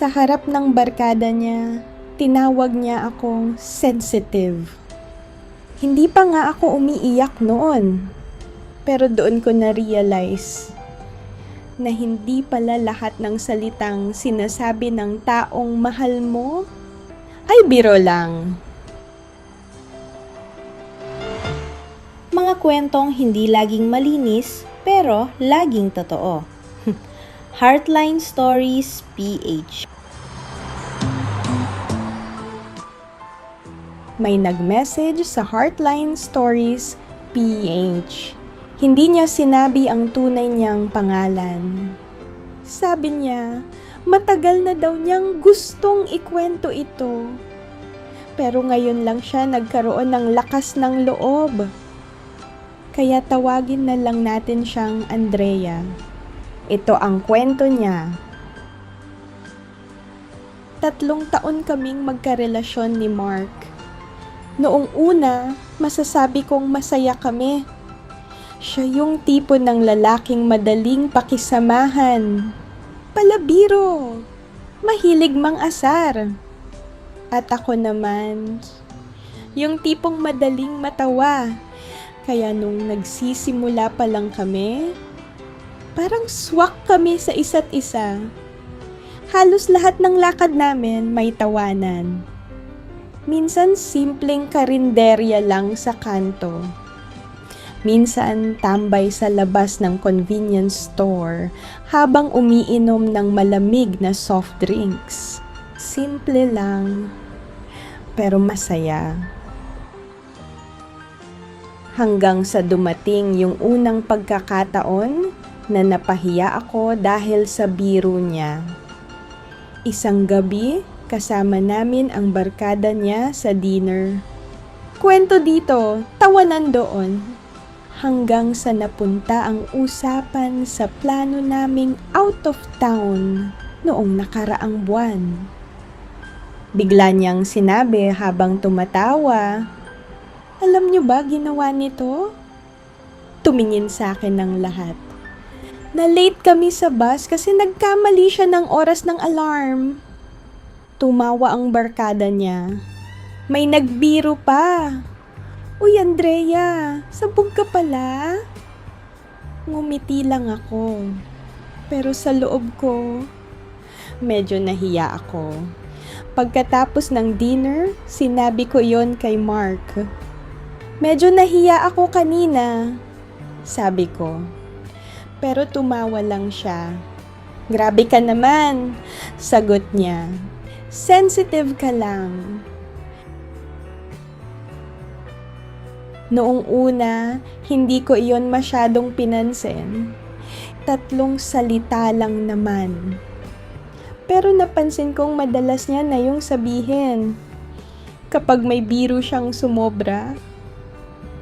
Sa harap ng barkada niya, tinawag niya akong sensitive. Hindi pa nga ako umiiyak noon. Pero doon ko na-realize na hindi pala lahat ng salitang sinasabi ng taong mahal mo ay biro lang. Mga kwentong hindi laging malinis pero laging totoo. Heartline Stories PH. May nag-message sa Heartline Stories PH. Hindi niya sinabi ang tunay niyang pangalan. Sabi niya, matagal na daw niyang gustong ikwento ito. Pero ngayon lang siya nagkaroon ng lakas ng loob. Kaya tawagin na lang natin siyang Andrea. Ito ang kwento niya. 3 taon kaming magkarelasyon ni Mark. Noong una, masasabi kong masaya kami. Siya yung tipo ng lalaking madaling pakisamahan. Palabiro. Mahilig mang-asar. At ako naman, yung tipong madaling matawa. Kaya nung nagsisimula pa lang kami, parang swak kami sa isa't isa. Halos lahat ng lakad namin may tawanan. Minsan simpleng karinderya lang sa kanto. Minsan tambay sa labas ng convenience store habang umiinom ng malamig na soft drinks. Simple lang, pero masaya. Hanggang sa dumating yung unang pagkakataon na napahiya ako dahil sa biro niya. Isang gabi, kasama namin ang barkada niya sa dinner. Kwento dito, tawanan doon. Hanggang sa napunta ang usapan sa plano naming out of town noong nakaraang buwan. Bigla niyang sinabi habang tumatawa, "Alam niyo ba ginawa nito?" Tumingin sa akin ng lahat. Na-late kami sa bus kasi nagkamali siya ng oras ng alarm. Tumawa ang barkada niya. May nagbiro pa. "Uy, Andrea, sabog ka pala?" Ngumiti lang ako. Pero sa loob ko, medyo nahiya ako. Pagkatapos ng dinner, sinabi ko yon kay Mark. "Medyo nahiya ako kanina," sabi ko. Pero tumawa lang siya. "Grabe ka naman," sagot niya. "Sensitive ka lang." Noong una, hindi ko iyon masyadong pinansin. 3 salita lang naman. Pero napansin kong madalas niya na yung sabihin. Kapag may biro siyang sumobra,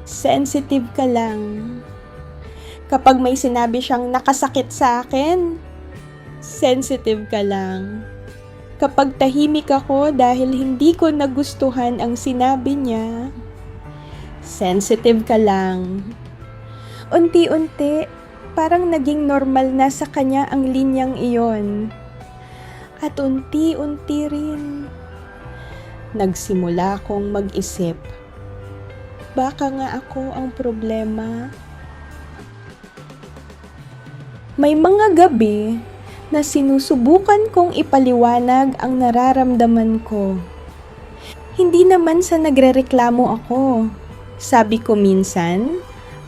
sensitive ka lang. Kapag may sinabi siyang nakasakit sa akin, sensitive ka lang. Kapag tahimik ako dahil hindi ko nagustuhan ang sinabi niya, sensitive ka lang. Unti-unti, parang naging normal na sa kanya ang linyang iyon. At unti-unti rin, nagsimula akong mag-isip. Baka nga ako ang problema. May mga gabi na sinusubukan kong ipaliwanag ang nararamdaman ko. Hindi naman sa nagrereklamo ako. Sabi ko minsan,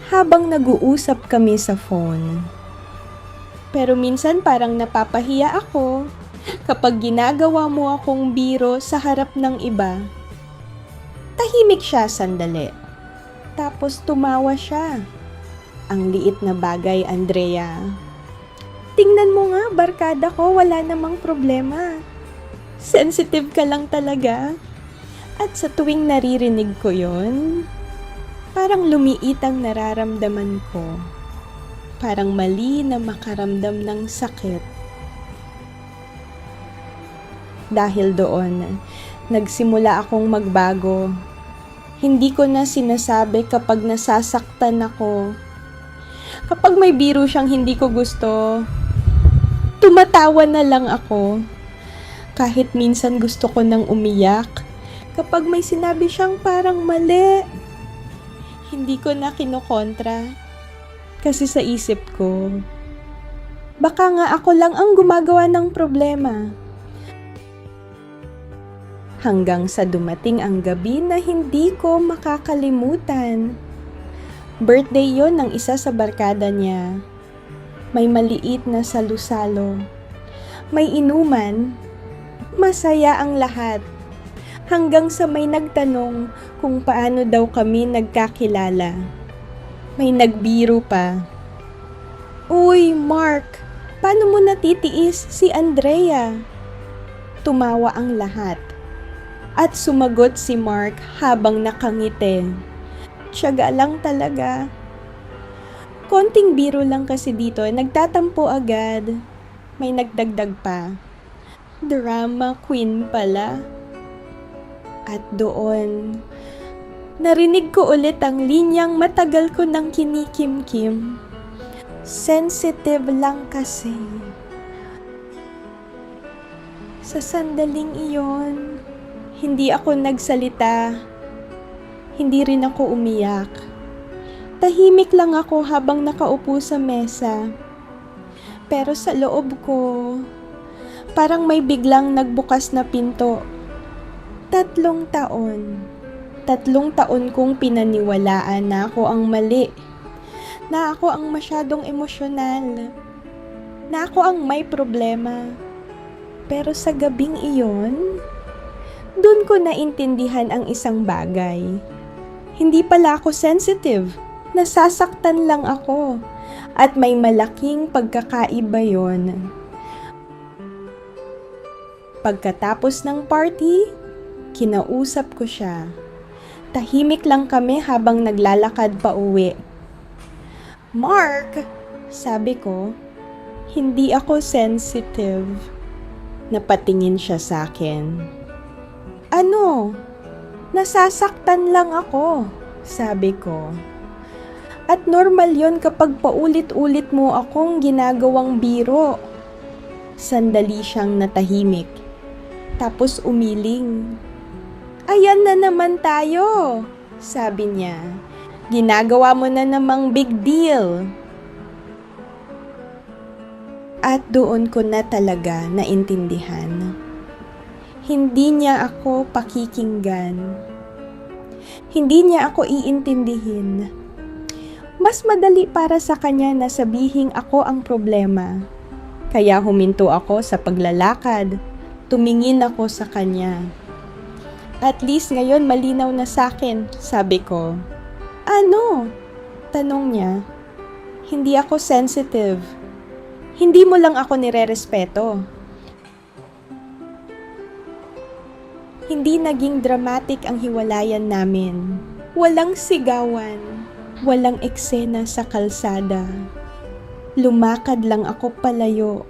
habang nag-uusap kami sa phone. Pero minsan parang napapahiya ako kapag ginagawa mo akong biro sa harap ng iba. Tahimik siya sandali. Tapos tumawa siya. Ang liit na bagay, Andrea. Tingnan mo nga, barkada ko, wala namang problema. Sensitive ka lang talaga. At sa tuwing naririnig ko yon, parang lumiit ang nararamdaman ko. Parang mali na makaramdam ng sakit. Dahil doon, nagsimula akong magbago. Hindi ko na sinasabi kapag nasasaktan ako. Kapag may biro siyang hindi ko gusto, tumatawa na lang ako. Kahit minsan gusto ko nang umiyak kapag may sinabi siyang parang mali. Hindi ko na kinokontra kasi sa isip ko, baka nga ako lang ang gumagawa ng problema. Hanggang sa dumating ang gabi na hindi ko makakalimutan. Birthday yon ng isa sa barkada niya. May maliit na salusalo. May inuman. Masaya ang lahat. Hanggang sa may nagtanong kung paano daw kami nagkakilala. May nagbiro pa. Uy, Mark, paano mo natitiis si Andrea? Tumawa ang lahat. At sumagot si Mark habang nakangiti. Tiyaga lang talaga. Konting biro lang kasi dito, nagtatampo agad. May nagdagdag pa. Drama queen pala. At doon, narinig ko ulit ang linyang matagal ko nang kinikimkim. Sensitive lang kasi. Sa sandaling iyon, hindi ako nagsalita. Hindi rin ako umiyak. Tahimik lang ako habang nakaupo sa mesa. Pero sa loob ko, parang may biglang nagbukas na pinto. 3 taon. 3 taon kong pinaniwalaan na ako ang mali. Na ako ang masyadong emosyonal. Na ako ang may problema. Pero sa gabing iyon, doon ko naintindihan ang isang bagay. Hindi pala ako sensitive. Nasasaktan lang ako. At may malaking pagkakaiba yon. Pagkatapos ng party, kinausap ko siya. Tahimik lang kami habang naglalakad pa uwi. Mark, sabi ko, hindi ako sensitive. Napatingin siya sa akin. Ano? Nasasaktan lang ako, sabi ko. At normal yon kapag paulit-ulit mo akong ginagawang biro. Sandali siyang natahimik. Tapos umiling. Ayan na naman tayo, sabi niya. Ginagawa mo na namang big deal. At doon ko na talaga naintindihan. Hindi niya ako pakikinggan. Hindi niya ako iintindihin. Mas madali para sa kanya na sabihing ako ang problema. Kaya huminto ako sa paglalakad. Tumingin ako sa kanya. At least ngayon malinaw na sa akin, sabi ko. Ano? Tanong niya. Hindi ako sensitive. Hindi mo lang ako nirerespeto. Hindi naging dramatic ang hiwalayan namin. Walang sigawan. Walang eksena sa kalsada. Lumakad lang ako palayo.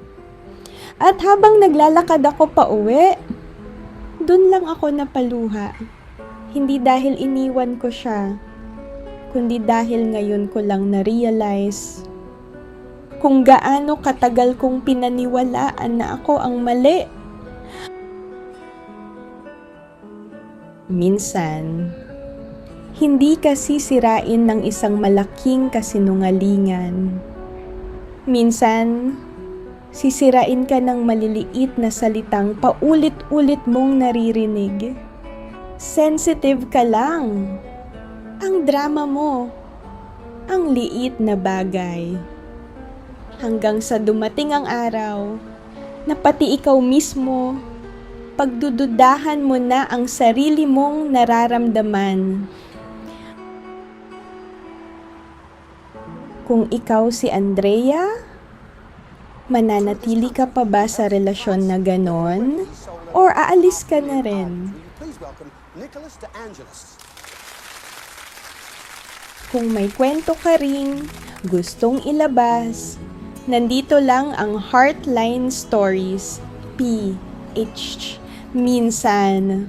At habang naglalakad ako pa uwi, dun lang ako napaluha. Hindi dahil iniwan ko siya, kundi dahil ngayon ko lang na-realize kung gaano katagal kong pinaniwalaan na ako ang mali. Minsan, hindi ka sisirain ng isang malaking kasinungalingan. Minsan, sisirain ka ng maliliit na salitang paulit-ulit mong naririnig. Sensitive ka lang. Ang drama mo. Ang liit na bagay. Hanggang sa dumating ang araw na pati ikaw mismo, pagdududahan mo na ang sarili mong nararamdaman. Kung ikaw si Andrea, mananatili ka pa ba sa relasyon na ganon? Or aalis ka na rin? Kung may kwento ka ring gustong ilabas, nandito lang ang Heartline Stories, PH. Minsan,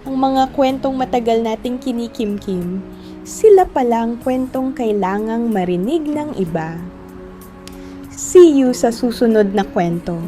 ang mga kwentong matagal nating kinikimkim, sila palang kwentong kailangang marinig ng iba. See you sa susunod na kwento.